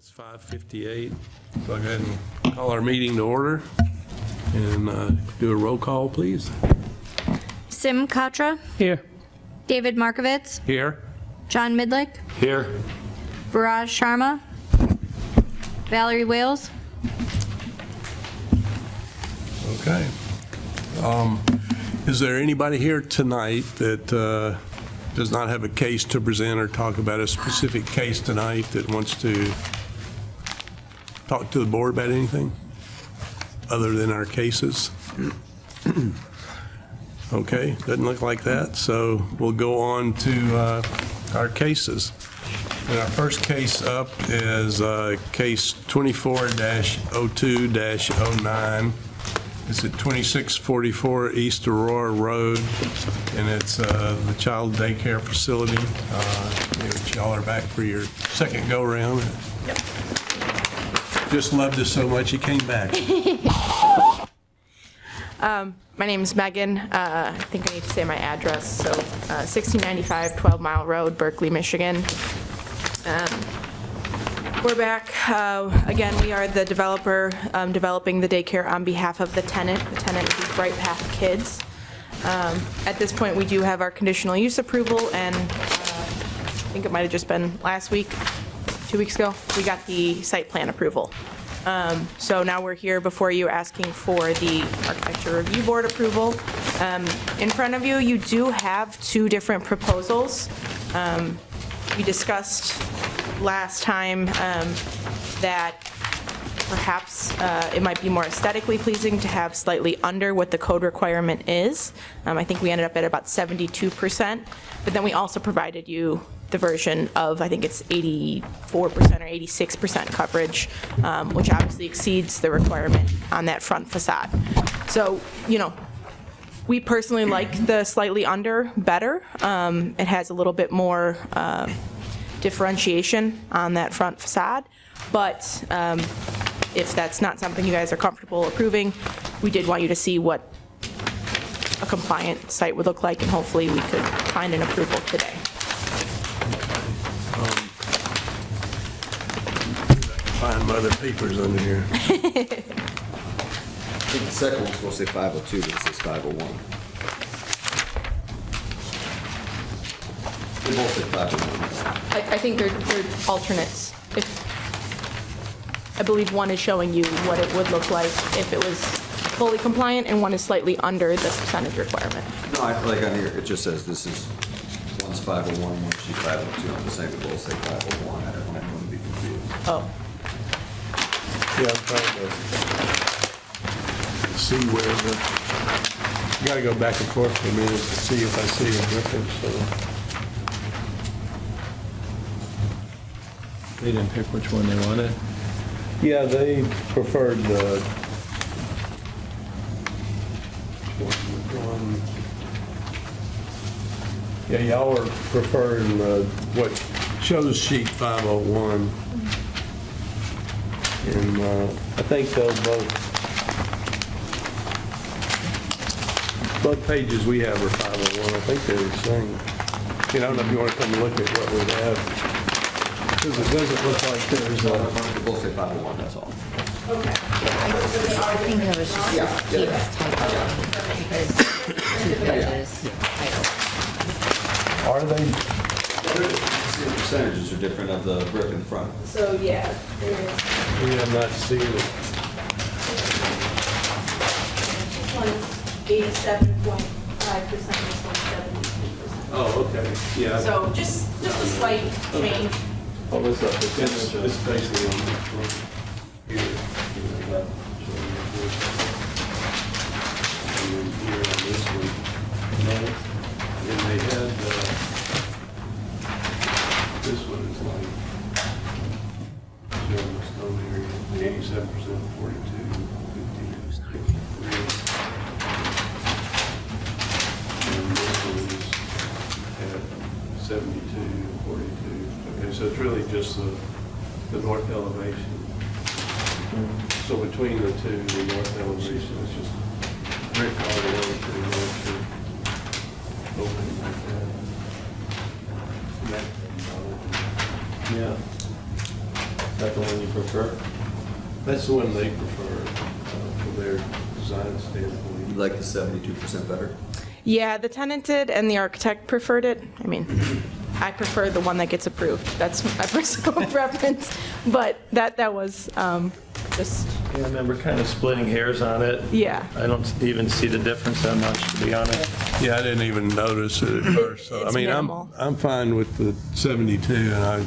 It's 5:58, so I'll go ahead and call our meeting to order and do a roll call, please. Sim Katra, Here. David Markovitz, Here. John Midlick, Here. Viraj Sharma, Valerie Wales. Okay. Is there anybody here tonight that does not have a case to present or talk about a specific case tonight that wants to talk to the board about anything other than our cases? Okay, doesn't look like that, so we'll go on to our cases. And our first case up is case 24-02-09. It's at 2644 East Aurora Road, and it's the child daycare facility. Y'all are back for your second go-around. Yep. Just loved us so much, he came back. My name is Megan. I think I need to say my address. So 1695 12 Mile Road, Berkeley, Michigan. We're back. Again, we are the developer developing the daycare on behalf of the tenant. The tenant is Bright Path Kids. At this point, we do have our conditional use approval, and I think it might have just been last week, 2 weeks ago, we got the site plan approval. So now we're here before you asking for the Architecture Review Board approval. In front of you, you do have two different proposals. We discussed last time that perhaps it might be more aesthetically pleasing to have slightly under what the code requirement is. I think we ended up at about 72%, but then we also provided you the version of, I think it's 84% or 86% coverage, which obviously exceeds the requirement on that front facade. So, you know, we personally like the slightly under better. It has a little bit more differentiation on that front facade, but if that's not something you guys are comfortable approving, we did want you to see what a compliant site would look like, and hopefully we could find an approval today. Find my other papers under here. I think the second one's supposed to say 502, but it says 501. They both say 501. I think they're alternates. I believe one is showing you what it would look like if it was fully compliant, and one is slightly under the percentage requirement. No, I feel like on here, it just says this is, one's 501, one's 502. I'm just saying they both say 501. I don't want to be confused. Oh. Yeah, I'm trying to see where the, you gotta go back and forth for a minute to see if I see a difference, so. They didn't pick which one they wanted. Yeah, they preferred the, yeah, y'all are preferring what shows sheet 501. And I think those both pages we have are 501. I think they're the same. You know, I don't know if you want to come look at what we have. Because it doesn't look like there's They both say 501, that's all. Okay. I think it was just Keith's typo, because two pages title. Are they? The percentages are different of the brick in the front. So, yeah, there is. We have not seen it. This one's 87.5%, this one's 72%. Oh, okay. Yeah. So just a slight change. Oh, what's up? It's basically on this one. Here. And then here on this one. And they had, this one is like, showing the stone area, 87%, 42, 53. And this one is at 72, 42. Okay, so it's really just the north elevation. So between the two, the north elevation is just brick all the way to the north to open like that. Yeah. that the one you prefer? That's the one they prefer for their design You standpoint. like the 72% better? Yeah, the tenant did, and the architect preferred it. I mean, I prefer the one that gets approved. That's my personal preference, but that was just, Yeah, I remember kind of splitting hairs on it. yeah. I don't even see the difference that much, to be honest. Yeah, I didn't even notice it at first. So, I It's mean, minimal. I'm fine with the 72, and I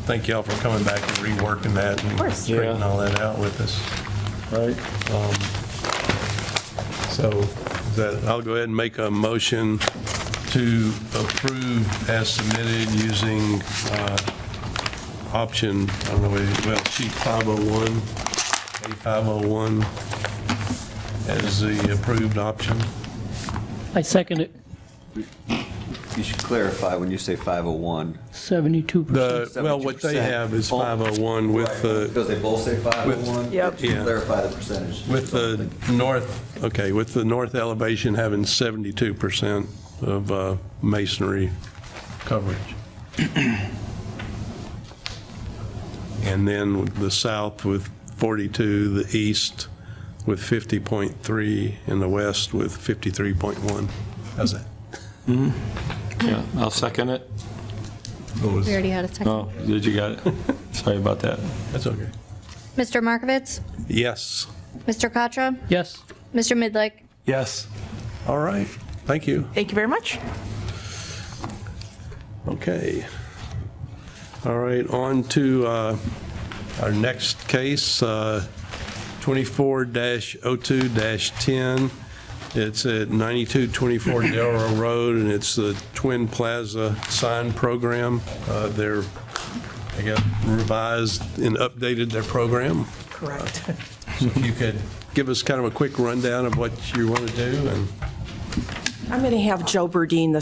thank y'all for coming back and reworking that and course. straightening Yeah. all that out with us. Right? So I'll go ahead and make a motion to approve as submitted using option, I don't know, well, sheet 501, A501 as the approved option. I second it, You should clarify when you say 501. 72%. Well, what they 72%. have is 501 with the, Because they both say 501? Yep. You should Yeah. clarify the percentage. with the north elevation having 72% of masonry coverage. And then with the south with 42, the east with 50.3, and the west with 53.1. How's that? Yeah, I'll second it. We already had a second. Oh, did you got it? Sorry about that. That's okay. Mr. Markovitz? Yes. Mr. Katra? Yes, Mr. Midlick? Yes. All right. Thank you. Thank you very much. Okay. All right, on to our next case, 24-02-10. It's at 9224 Delro Road, and it's the Twin Plaza sign program. They're, I guess, revised and updated their program. Correct. So if you could give us kind of a quick rundown of what you want to do, and I'm going to have Joe Burdine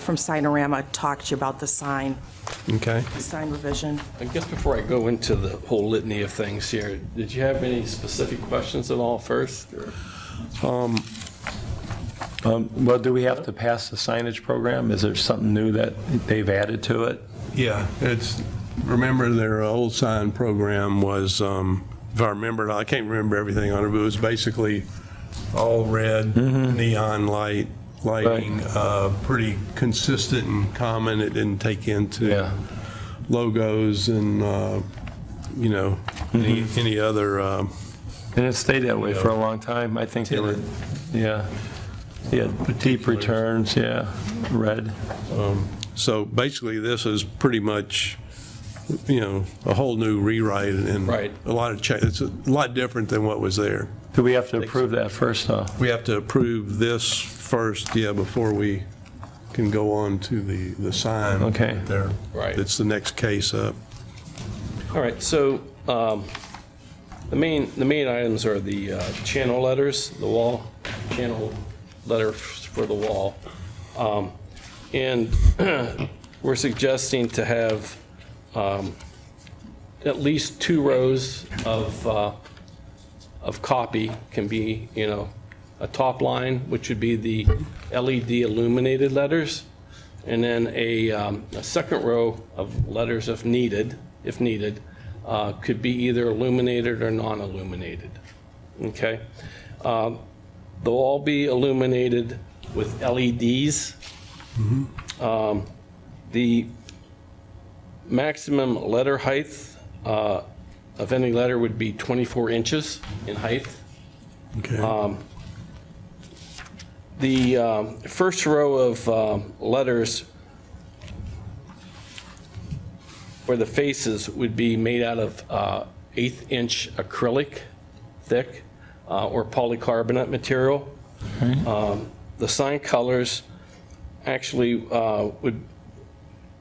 from Signorama talk to you about the sign revision. I guess before I go into the whole litany of things here, did you have any specific questions at all first? or- Well, do we have to pass the signage program? Is there something new that they've added to it? yeah, remember their old sign program was, if I remember, I can't remember everything on it, but it was basically all red, neon lighting, pretty consistent and common. It didn't take into Yeah. logos and, any other, And it stayed that way for a long time. I think they were, yeah. Yeah, deep returns, yeah, red. so basically this is pretty much, a whole new rewrite and Right. a lot of change. It's a lot different than what was there. Do we have to approve that first, though? We have to approve this first, before we can go on to the sign. Okay. There. Right. It's the next case up. All right, so the main items are the channel letters, the wall channel letters for the wall. And we're suggesting to have at least 2 rows of copy. Can be, a top line, which would be the LED illuminated letters, and then a second row of letters if needed, could be either illuminated or non-illuminated. Okay? They'll all be illuminated with LEDs. The maximum letter height of any letter would be 24 inches in height. Okay. The first row of letters, where the faces would be made out of 1/8-inch acrylic thick or polycarbonate material. The sign colors actually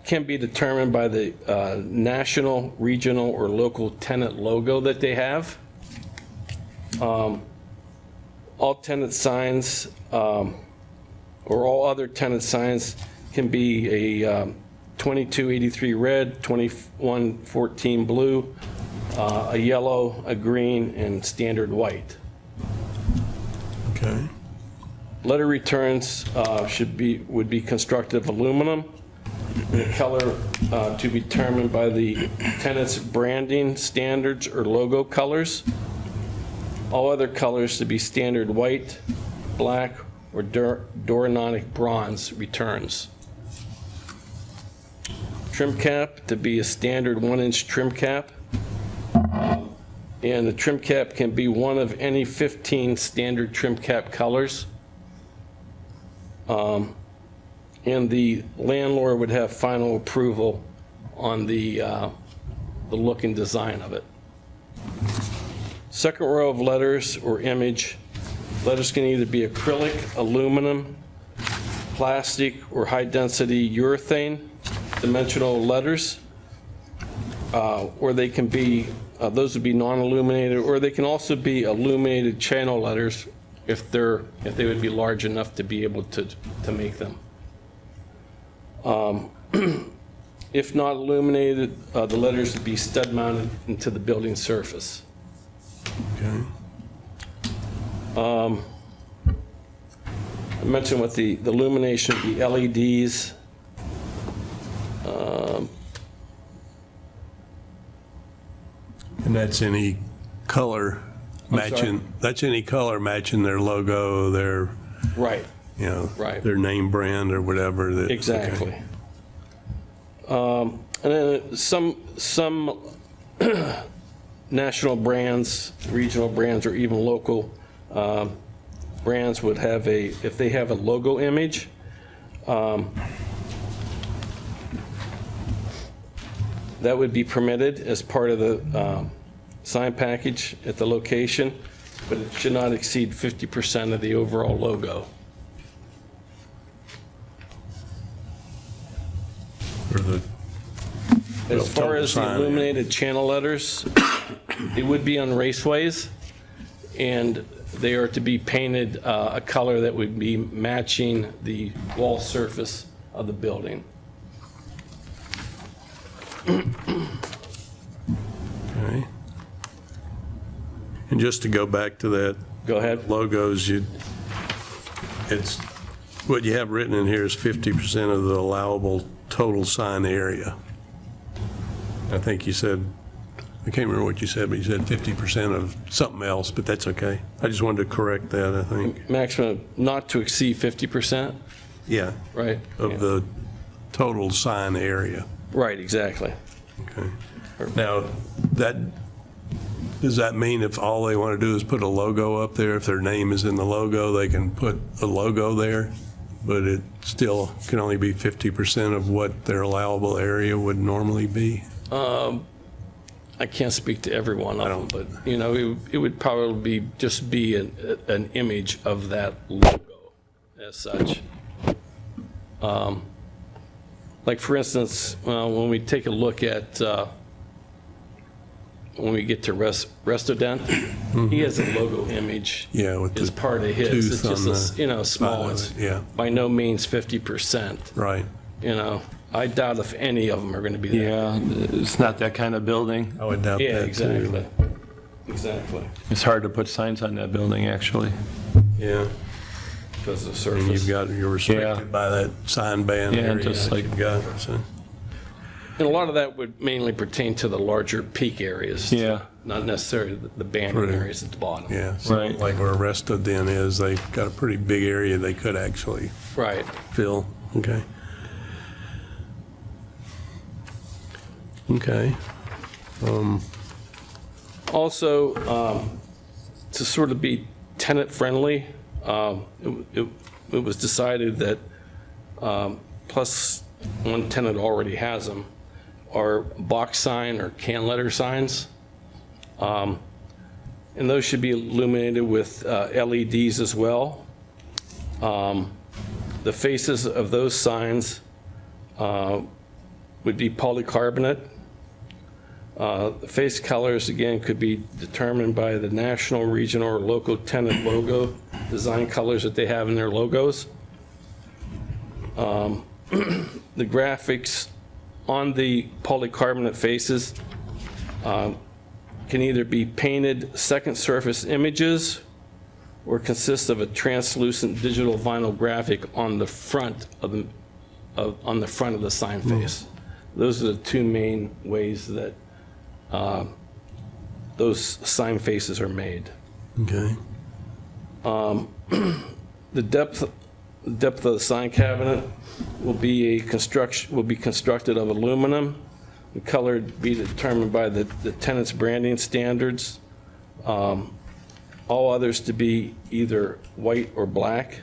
can be determined by the national, regional, or local tenant logo that they have. All tenant signs, or all other tenant signs, can be a 2283 red, 2114 blue, a yellow, a green, and standard white. Okay. Letter returns would be constructed of aluminum, The color to be determined by the tenant's branding standards or logo colors. All other colors to be standard white, black, or Dorononic bronze returns. Trim cap to be a standard 1-inch trim cap. And the trim cap can be one of any 15 standard trim cap colors. And the landlord would have final approval on the look and design of it. Second row of letters or image. Letters can either be acrylic, aluminum, plastic, or high-density urethane dimensional letters. Or they can be, those would be non-illuminated, or they can also be illuminated channel letters if they would be large enough to be able to make them. If not illuminated, the letters would be stud mounted into the building surface. Okay. I mentioned with the illumination, the LEDs. And that's any color matching, that's any color matching their logo, their, Right, you know, Right. their name brand or whatever. That, exactly. okay. And then some national brands, regional brands, or even local brands would have if they have a logo image, that would be permitted as part of the sign package at the location, but it should not exceed 50% of the overall logo. For the, As far as the sign, yeah. illuminated channel letters, they would be on raceways, and they are to be painted a color that would be matching the wall surface of the building. okay. And just to go back to that. Go ahead. Logos, it's, what you have written in here is 50% of the allowable total sign area. I think you said, I can't remember what you said, but you said 50% of something else, but that's okay. I just wanted to correct that, I think. Maximum not to exceed 50%, Yeah, right? of Yeah. the total sign area. Right, exactly. Okay. Now, does that mean if all they want to do is put a logo up there, if their name is in the logo, they can put a logo there, but it still can only be 50% of what their allowable area would normally be? I can't speak to every one of them, but, you know, it would probably just be an image of that logo as such. Like, for instance, when we take a look at, when we get to Restodent, he has a logo image Yeah, with as the part of his. tooth It's just, on small. side of It's it, yeah. by no means 50%. Right. You know, I doubt if any of them are going to be that. Yeah, it's not that kind of building. I would doubt Yeah, that too. exactly. Exactly. It's hard to put signs on that building, actually. Yeah. Because of the And surface. you're restricted by that sign ban Yeah, area just that like- you've got, so. And a lot of that would mainly pertain to the larger peak areas. Yeah. Not necessarily the banding Right. areas at the bottom. Yeah, so Right. like where Resto Den is, they've got a pretty big area they could actually Right. fill. Okay. Okay. Also, to sort of be tenant-friendly, it was decided that, plus one tenant already has them, are box sign or can letter signs. And those should be illuminated with LEDs as well. The faces of those signs would be polycarbonate. The face colors, again, could be determined by the national, regional, or local tenant logo, design colors that they have in their logos. The graphics on the polycarbonate faces can either be painted second surface images or consist of a translucent digital vinyl graphic on the front of on the front of the sign face. Those are the two main ways that those sign faces are made. Okay. The depth of the sign cabinet will be constructed of aluminum. The color be determined by the tenant's branding standards. All others to be either white or black.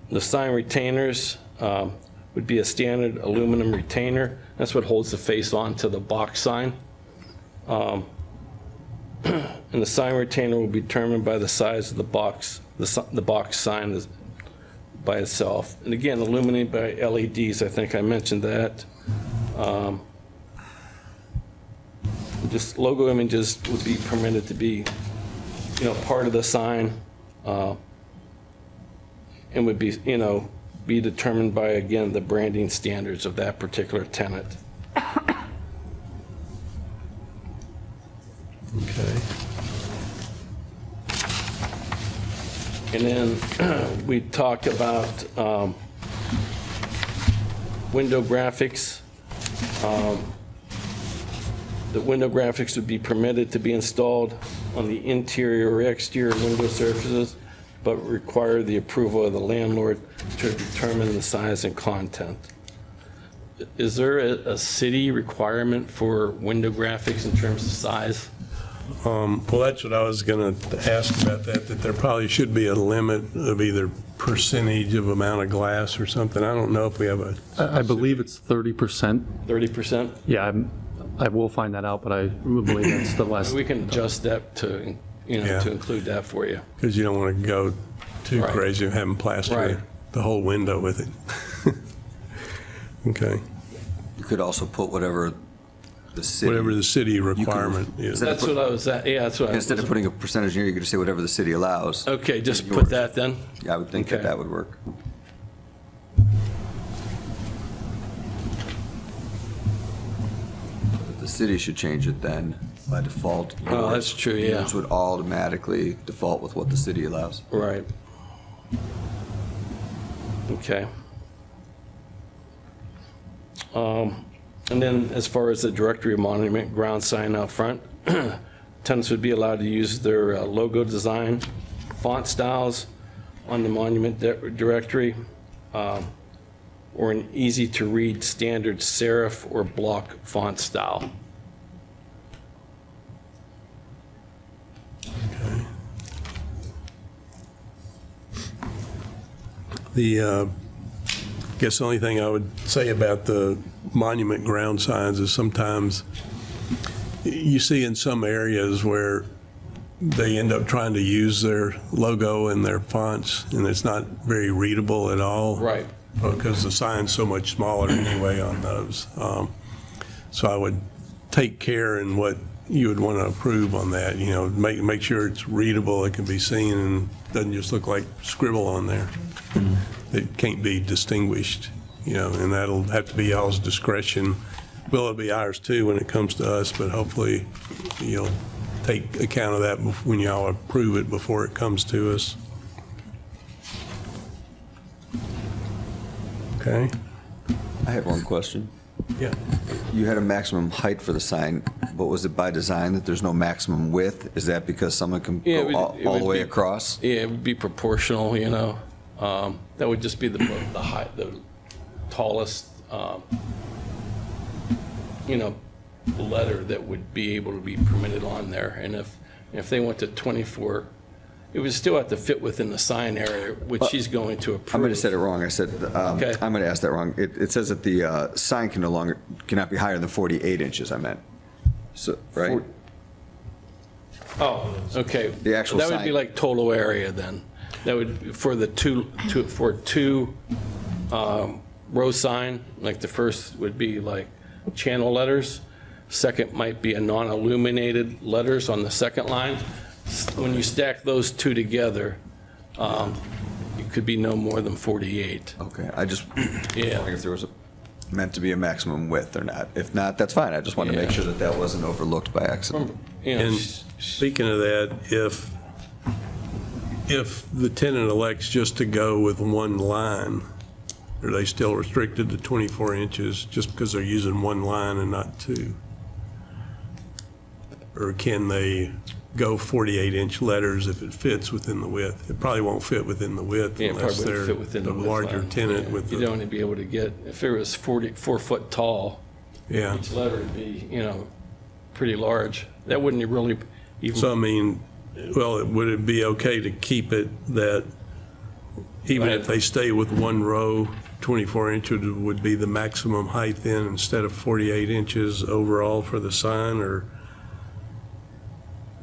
The sign retainers would be a standard aluminum retainer. That's what holds the face onto the box sign. And the sign retainer will be determined by the size of the box, the box sign by itself. And again, illuminated by LEDs, I think I mentioned that. Just logo images would be permitted to be, part of the sign, and would be, be determined by, again, the branding standards of that particular tenant. Okay. And then we talked about window graphics. The window graphics would be permitted to be installed on the interior or exterior window surfaces, but require the approval of the landlord to determine the size and content. Is there a city requirement for window graphics in terms of size? Well, that's what I was going to ask about that there probably should be a limit of either percentage of amount of glass or something. I don't know if we have a... I believe it's 30%. 30%? Yeah, I will find that out, but I believe that's the last. We can adjust that to, to include that for you. Because you don't want to go too Right. crazy and having plaster Right. the whole window with it. Okay. You could also put whatever the city. Whatever the city requirement is. That's what I was at, yeah, that's what I was. Instead of putting a percentage in here, you could just say whatever the city allows. Okay, just put that then? Yeah, I would think that Okay. that would work. But the city should change it then by default. Oh, that's true, yeah. Yours would automatically default with what the city allows. Right. Okay. And then as far as the directory of monument ground sign out front, tenants would be allowed to use their logo design, font styles on the monument directory, or an easy-to-read standard serif or block font style. I guess the only thing I would say about the monument ground signs is sometimes you see in some areas where they end up trying to use their logo and their fonts, and it's not very readable at all. Right. Because the sign's so much smaller anyway on those. So I would take care in what you would want to approve on that, make sure it's readable, it can be seen, and doesn't just look like scribble on there. It can't be distinguished, and that'll have to be y'all's discretion. Well, it'll be ours too when it comes to us, but hopefully you'll take account of that when y'all approve it before it comes to us. Okay? I had one question. Yeah. You had a maximum height for the sign, but was it by design that there's no maximum width? Is that because someone can Yeah, go all the way across? Yeah, it would be proportional, That would just be the height, the tallest, letter that would be able to be permitted on there. And if they went to 24, it would still have to fit within the sign area, which she's going to approve. I might have said it wrong. I said, Okay. I might have asked that wrong. It says that the sign cannot be higher than 48 inches, I meant. So, right? Oh, okay. The actual That would be sign. like total area then. That would, for two row sign, like the first would be like channel letters. Second might be a non-illuminated letters on the second line. When you stack those two together, it could be no more than 48. Okay, I just Yeah. wondering if there was meant to be a maximum width or not. If not, that's fine. I just wanted to make Yeah. sure that wasn't overlooked by accident. And speaking of that, if the tenant elects just to go with one line, are they still restricted to 24 inches just because they're using one line and not two? Or can they go 48-inch letters if it fits within the width? It probably won't fit within the width Yeah, it unless probably wouldn't they're fit within the width larger line. tenant Yeah, with you'd the, only be able to get, if it was 4 foot tall, yeah. each letter would be, pretty large. That wouldn't really even. So, I mean, well, would it be okay to keep it that even if they stay with one row, 24 inches would be the maximum height then instead of 48 inches overall for the sign? Or,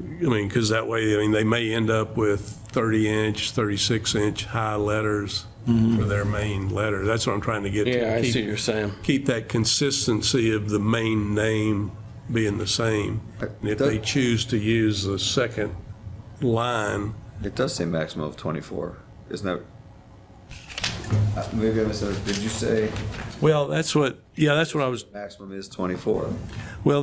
I mean, because that way, I mean, they may end up with 30-inch, 36-inch high letters for their main letter. That's what I'm trying to get to. Yeah, I Keep- see what you're saying. Keep that consistency of the main name being the same. And if they choose to use the second line, It does say maximum of 24, isn't that? Maybe I misunderstood. Did you say well, that's what I was, maximum is 24? well,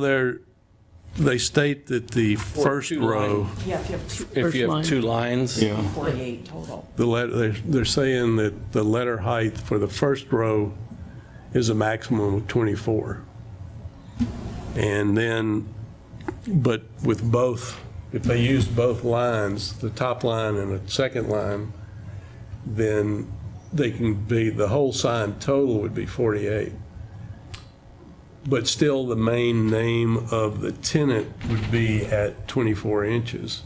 they state that the first two row, lines. Yeah, if you have two, If you have line. 2 lines. 48 total. the letter, they're saying that the letter height for the first row is a maximum of 24. And then, but with both, if they used both lines, the top line and the second line, then they can be, the whole sign total would be 48. But still, the main name of the tenant would be at 24 inches.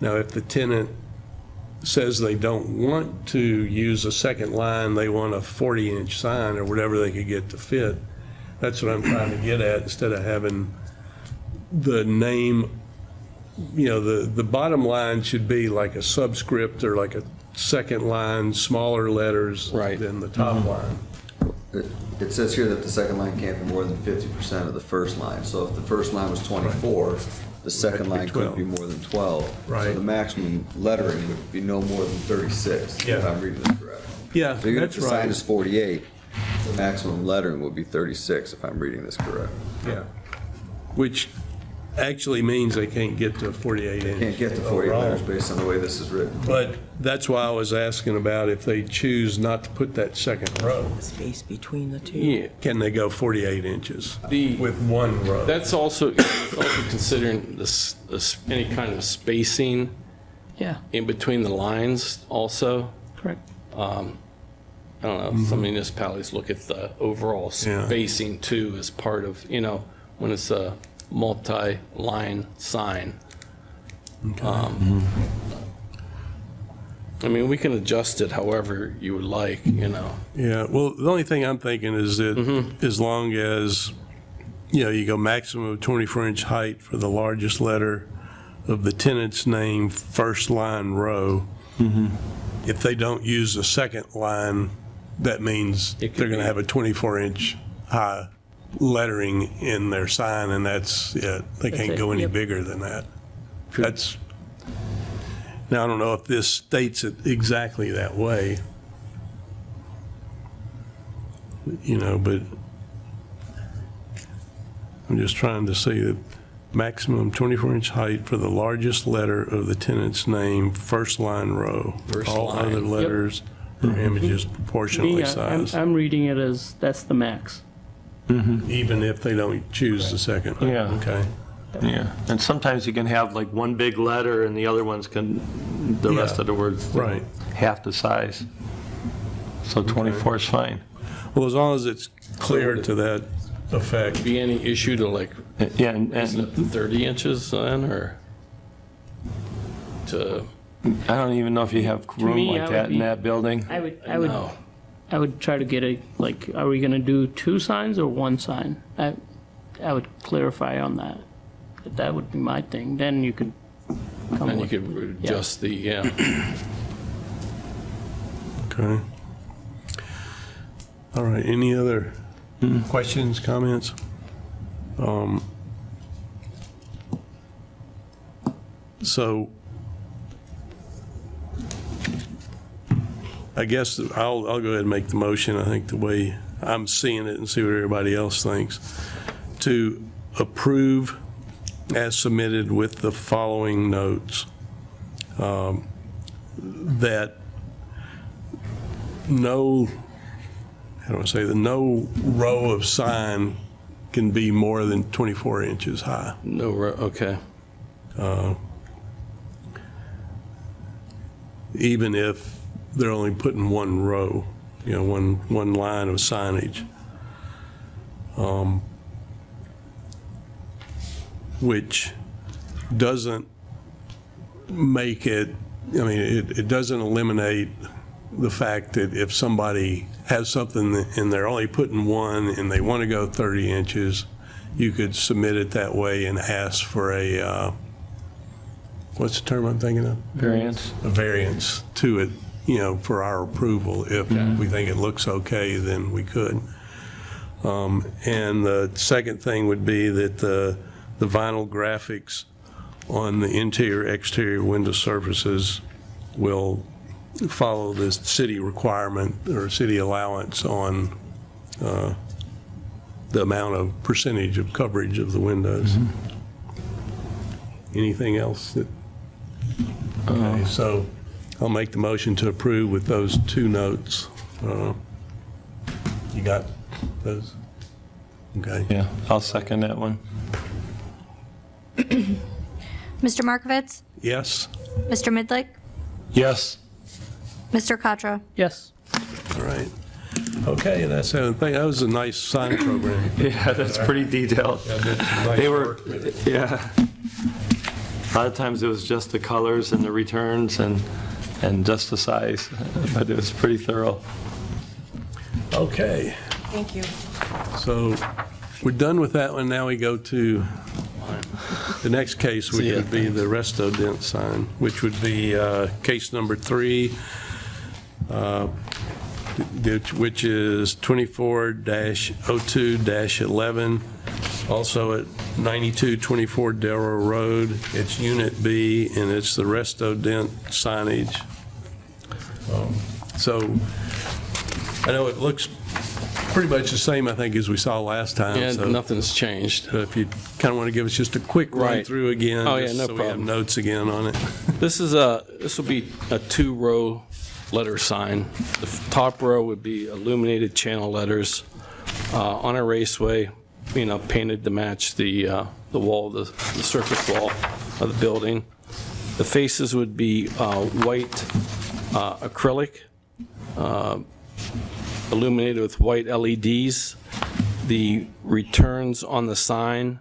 Now, if the tenant says they don't want to use a second line, they want a 40-inch sign or whatever they could get to fit, that's what I'm trying to get at, instead of having the name, the bottom line should be like a subscript or like a second line, smaller letters Right. than the top line. It says here that the second line can't be more than 50% of the first line. So if the first line was 24, the second line couldn't be more than 12. Right. So the maximum lettering would be no more than 36, if Yeah. I'm reading this correct. Yeah, So even if that's the sign right. is 48, the maximum lettering would be 36, if I'm reading this correct. Yeah. Which actually means they can't get to 48 inches. Can't get to 48 overall. letters based on the way this is written. But that's why I was asking about if they choose not to put that second row, Space between the two. Yeah. can they go 48 inches The- with one row? That's also considering this, any kind of spacing Yeah, in between the lines also. correct. I don't know, some municipalities look at the overall Yeah. spacing too as part of, when it's a multi-line sign. I mean, we can adjust it however you would like, Yeah, well, the only thing I'm thinking is that as long as, you go maximum of 24-inch height for the largest letter of the tenant's name, first line row, if they don't use the second line, that means It could they're going to be- have a 24-inch high lettering in their sign, and that's it. They can't it, go any yep. bigger than that. That's, now, I don't know if this states it exactly that way, but I'm just trying to see that maximum 24-inch height for the largest letter of the tenant's name, first line row. First All line. other letters or images proportionally Me, I'm, sized, I'm reading it as that's the max. even if they don't choose the second. Yeah. Okay. Yeah, and sometimes you can have like one big letter and the other ones the rest Yeah. of the words. Right. Half the size. So 24 is fine. Well, as long as it's clear to that effect. be any issue to like, Yeah, and isn't it 30 inches then, or to, I don't even know if you have room me, I like would that in be- that building. no. I would try to get are we gonna do 2 signs or 1 sign? I would clarify on that. That would be my thing. Then you could come And you with. could adjust the, Okay. All right, any other questions, comments? So I guess I'll go ahead and make the motion, I think the way I'm seeing it and see what everybody else thinks, to approve as submitted with the following notes. that no row of sign can be more than 24 inches high. No, okay. Even if they're only putting one row, one line of signage. Which doesn't make it, it doesn't eliminate the fact that if somebody has something and they're only putting one and they want to go 30 inches, you could submit it that way and ask for a, what's the term I'm thinking of? Variance. A variance to it, for our approval. If we think it looks okay, then we could. And the second thing would be that the vinyl graphics on the interior, exterior window surfaces will follow the city requirement or city allowance on the amount of percentage of coverage of the windows. Anything else that? Okay, so I'll make the motion to approve with those two notes. You got those? Okay. Yeah, I'll second that one. Mr. Markovitz? Yes? Mr. Midlick? Yes. Mr. Contra? Yes. All right. Okay, that's the thing. That was a nice sign program. Yeah, that's pretty detailed. They were, yeah. A lot of times it was just the colors and the returns and just the size, but it was pretty thorough. Okay, Thank you. so we're done with that one. Now we go to the next case, which would be the resto dent sign, which would be case number 3, which is 24-02-11, also at 9224 Delro Road. It's Unit B, and it's the resto dent signage. So I know it looks pretty much the same, I think, as we saw last time. Yeah, so nothing's changed. if you kind of want to give us just a quick run Right. through again. Oh, yeah, just no so we have problem. notes again on it. This will be a 2-row letter sign. The top row would be illuminated channel letters on a raceway, painted to match the wall, the surface wall of the building. The faces would be white acrylic, illuminated with white LEDs. The returns on the sign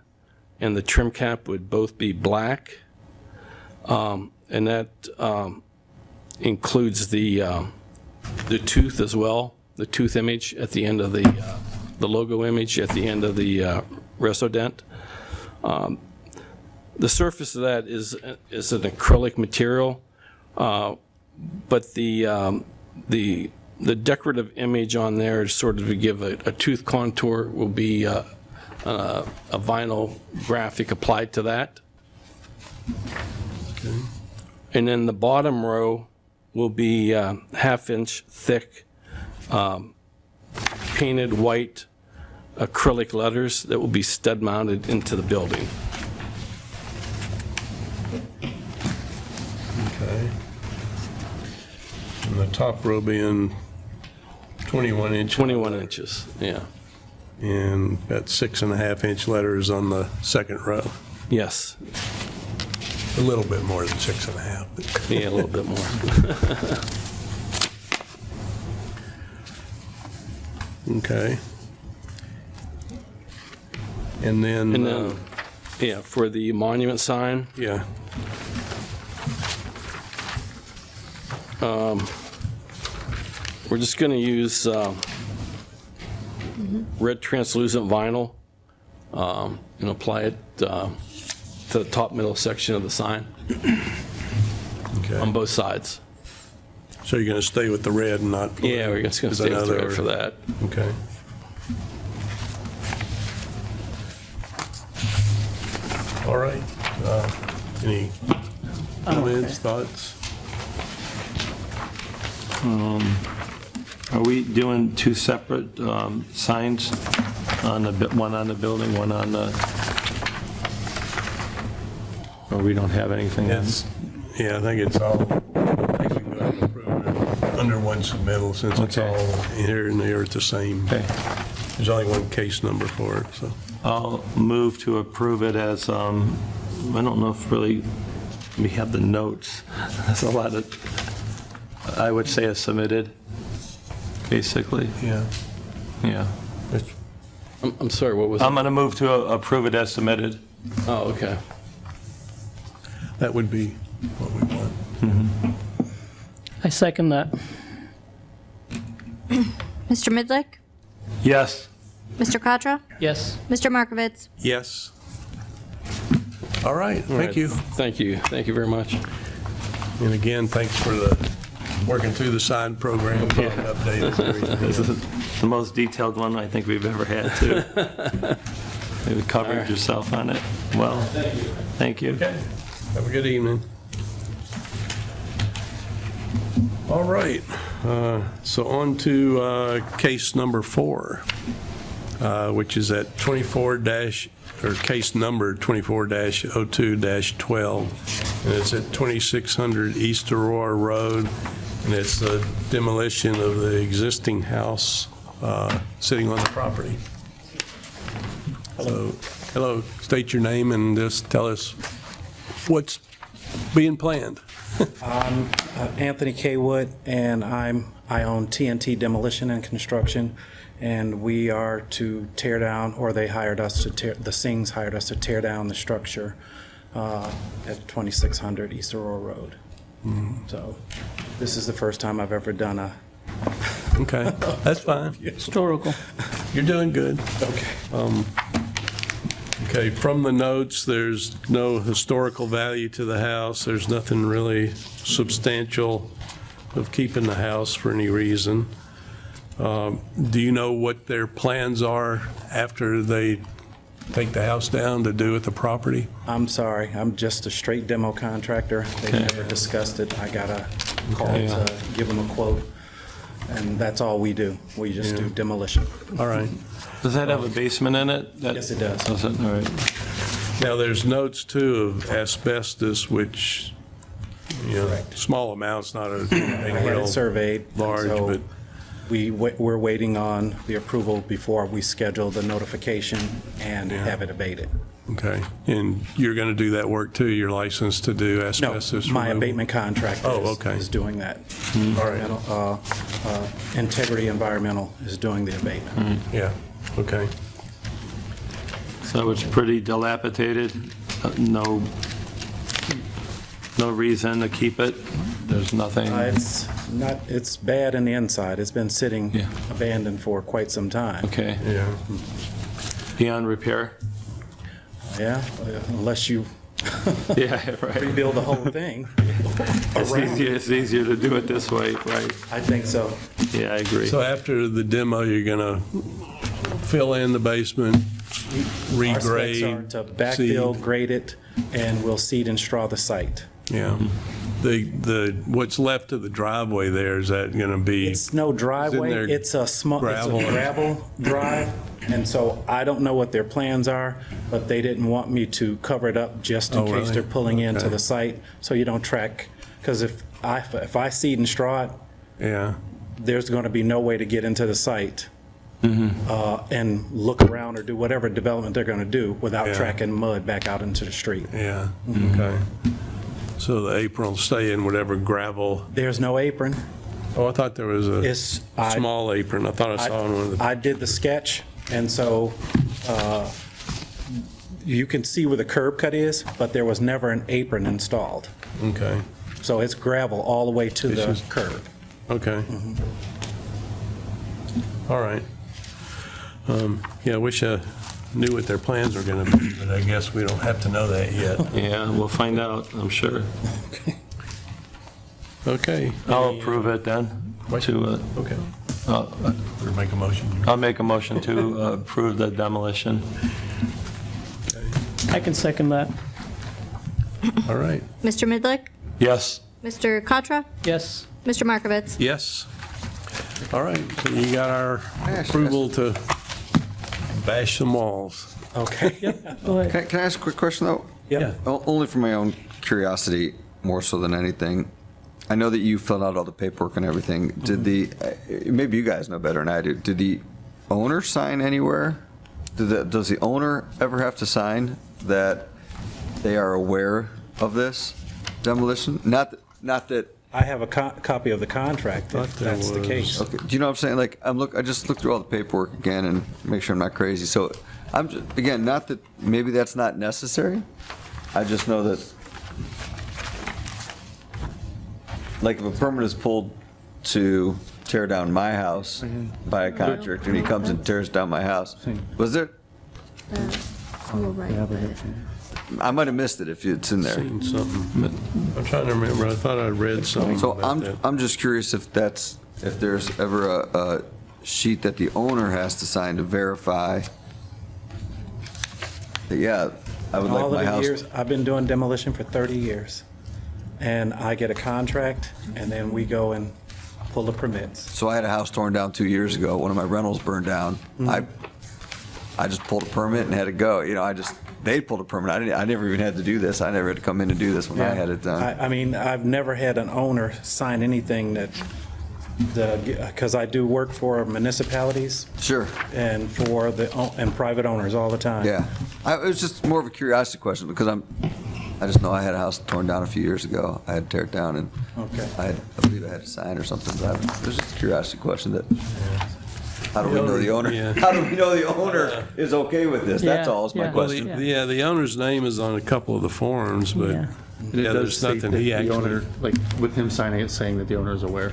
and the trim cap would both be black. And that includes the tooth as well, the tooth image at the end of the logo image at the end of the resto dent. The surface of that is an acrylic material, but the decorative image on there is sort of to give a tooth contour will be a vinyl graphic applied to that. Okay. And then the bottom row will be half-inch thick painted white acrylic letters that will be stud mounted into the building. Okay. And the top row being 21 inch. 21 inches, yeah. And got 6.5-inch letters on the second row. Yes, A little bit more than 6.5. but- yeah, a little bit more. Okay. And then, And then, yeah, for the monument sign, yeah, we're just going to use red translucent vinyl and apply it to the top middle section of the sign on okay. both sides. So you're going to stay with the red and not? blue? Yeah, we're just going to 'Cause I stay know with the they red were- for that. Okay. All right. Any comments, thoughts? Are we doing two separate signs on one on the building, one on the, or we don't have anything? It's, yeah, I think it's all, I think we under one submittal, since it's Okay. all here and there at the same. Okay. There's only one case number for it, so. I'll move to approve it as, I don't know if really, we have the notes. There's a lot of, I would say as submitted, basically. Yeah. Yeah. I'm sorry, what was I'm it? going to move to approve it as submitted. Oh, okay. That would be what we want. I second that. Mr. Midlick? Yes. Mr. Katra? Yes. Mr. Markovitz? Yes. All right, All thank right. you. Thank you. Thank you very much. And again, thanks for working through the sign program, updated and This everything. is the most detailed one I think we've ever had, too. You covered yourself on it well. Thank you. Okay, have a good evening. All right, so on to case number 4, which is at 24 dash, or case number 24-02-12. And it's at 2600 East Aurora Road, and it's the demolition of the existing house sitting on the property. So, hello, state your name and just tell us what's being planned. I'm Anthony K. Wood, and I own TNT Demolition and Construction, and we are to tear down, or they hired us to tear, the Singhs hired us to tear down the structure at 2600 East Aurora Road. So this is the first time I've ever done a... Okay, that's fine. Historical. You're doing good. Okay. Okay, from the notes, there's no historical value to the house. There's nothing really substantial of keeping the house for any reason. Do you know what their plans are after they take the house down to do with the property? I'm sorry, I'm just a straight demo contractor. They never discussed it. I got a call to give them a quote, and that's all we do. We just do demolition. All right. Does that have a basement in it? Yes, it does. Does it? All right. Now, there's notes too of asbestos, which, small amounts, not a I had real it surveyed. large, so but we're waiting on the approval before we schedule the notification and have it abated. okay. And you're going to do that work too? You're licensed to do No, asbestos my removal? abatement contractor is doing that. All right. Integrity Environmental is doing the abatement. Yeah, okay. So it's pretty dilapidated? No reason to keep it? There's nothing? It's bad in the inside. It's been sitting abandoned for quite some time. Okay. Yeah. Beyond repair? Yeah, unless you Yeah, right. rebuild the whole thing. It's easier to do it this way, right? I think so. Yeah, I agree. So after the demo, you're going to fill in the basement, Our specs are regrade? to backfill, grade it, and we'll seed and straw the site. Yeah. What's left of the driveway there, is that going to be? It's no driveway, there it's a gravel? gravel drive, and so I don't know what their plans are, but they didn't want me to cover it up just in Oh, case really? they're pulling into Okay. the site, so you don't track, because if I seed and straw it, Yeah, there's going to be no way to get into the site and look around or do whatever development they're going to do without Yeah. tracking mud back out into the street. yeah, okay. So the apron will stay in whatever gravel, There's no apron. oh, I thought there was a small apron. I thought I saw on one of the, I did the sketch, and so you can see where the curb cut is, but there was never an apron installed. okay, So it's gravel all the way to It's the just- curb. okay. All right. Yeah, I wish I knew what their plans were going to be, but I guess we don't have to know that yet. Yeah, we'll find out, I'm sure. Okay. I'll approve it then. To, Okay. Or make a motion. I'll make a motion to approve the demolition. I can second that. All right. Mr. Midlick? Yes. Mr. Katra? Yes. Mr. Markovitz? Yes. All right, so you got our approval to bash some walls. Okay. Go ahead. Can I ask a quick question, though? Yeah. Only for my own curiosity, more so than anything. I know that you filled out all the paperwork and everything. Did the, maybe you guys know better than I do, did the owner sign anywhere? Does the owner ever have to sign that they are aware of this demolition? Not that, I have a copy of the contract, if that's the case. okay, do you know what I'm saying? Like, I just looked through all the paperwork again and make sure I'm not crazy. So I'm just, again, not that, maybe that's not necessary. I just know that, like, if a permit is pulled to tear down my house by a contractor and he comes and tears down my house, was there? I might have missed it if it's in there. Seen something, but I'm trying to remember. I thought I read something So about that. I'm just curious if there's ever a sheet that the owner has to sign to verify that, yeah, I would like All my of the house. years, I've been doing demolition for 30 years. And I get a contract, and then we go and pull the permits. So I had a house torn down 2 years ago. One of my rentals burned down. Mm-hmm. I just pulled a permit and had it go. You know, they pulled a permit. I never even had to do this. I never had to come in and do this when I had it done. I mean, I've never had an owner sign anything because I do work for municipalities Sure. and and private owners all the time. Yeah. It was just more of a curiosity question because I just know I had a house torn down a few years ago. I had to tear it down and Okay. I believe I had to sign or something. But it was just a curiosity question that, how do we know the owner? Yeah. How do we know the owner is okay with this? That's Yeah, all is my yeah. Well, question. the owner's name is on a couple of the forms, but Yeah. And it yeah, does there's state nothing that he the actually. owner, like, with him signing it, saying that the owner is aware.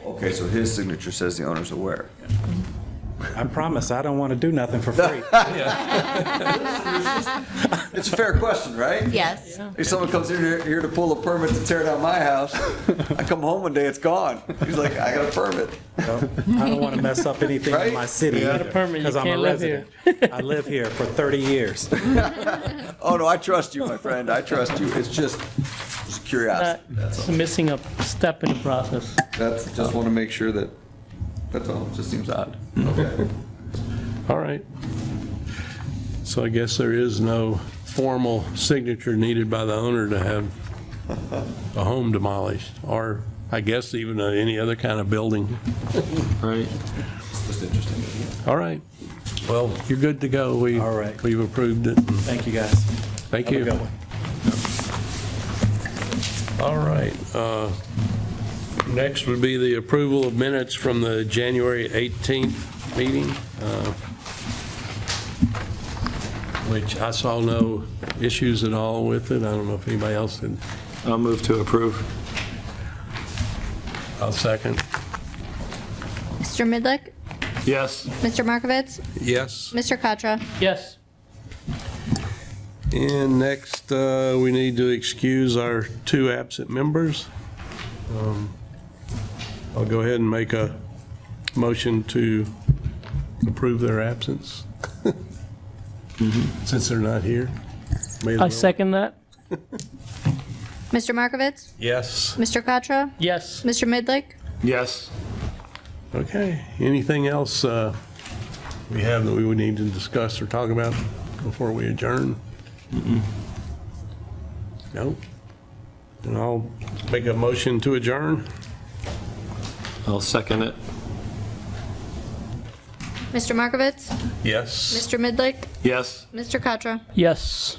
Okay, so his signature says the owner's aware. I promise, I don't want to do nothing for free. It's a fair question, right? Yes. If someone comes in here to pull a permit to tear down my house, I come home one day, it's gone. He's like, I got a permit. I don't want to mess up anything Right? in my city You got a either, permit, you because I'm a can't live here. resident. I live here for 30 years. Oh, no, I trust you, my friend. I trust you. It's just curiosity. It's missing a step in the process. Just want to make sure that's all. It just seems odd. Okay. All right. So I guess there is no formal signature needed by the owner to have a home demolished, or I guess even any other kind of building. Right. Just interesting. All right. Well, you're good to go. All right. We've approved it. Thank you, guys. Thank Have a you. good one. All right. Next would be the approval of minutes from the January 18th meeting, which I saw no issues at all with it. I don't know if anybody else did. I'll move to approve. I'll second. Mr. Midlick? Yes. Mr. Markovitz? Yes. Mr. Katra? Yes. And next, we need to excuse our two absent members. I'll go ahead and make a motion to approve their absence, since they're not here. May as I well. second that. Mr. Markovitz? Yes. Mr. Katra? Yes. Mr. Midlick? Yes. Okay. Anything else we have that we would need to discuss or talk about before we adjourn? No? And I'll make a motion to adjourn. I'll second it. Mr. Markovitz? Yes. Mr. Midlick? Yes. Mr. Katra? Yes.